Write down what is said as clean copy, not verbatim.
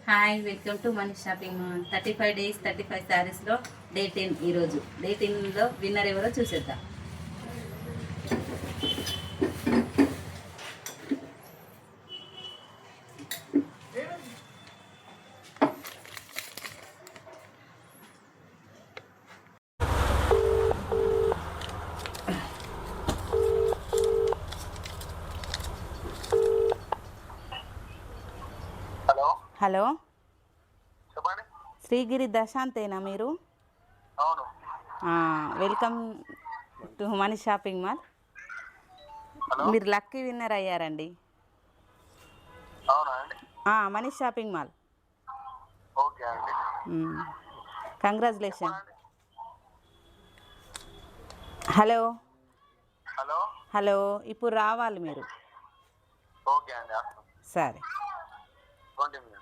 Hi, welcome to money shopping mall. 35 days 35 శారీస్లో day 10 ఈరోజు. Day 10లో winner ఎవరో చూసేద్దాం. హలో, చెప్పండి. శ్రీగిరి దశాంతేనా మీరు? అవును. Welcome to money shopping mall. Hello, మీరు లక్కీ విన్నర్ అయ్యారండి. అవునా అండి? Money shopping mall. ఓకే అండి. కంగ్రాచులేషన్. చెప్పండి. హలో హలో, హలో ఇప్పుడు రావాలి మీరు. ఓకే అండి. సరే. 20 minutes.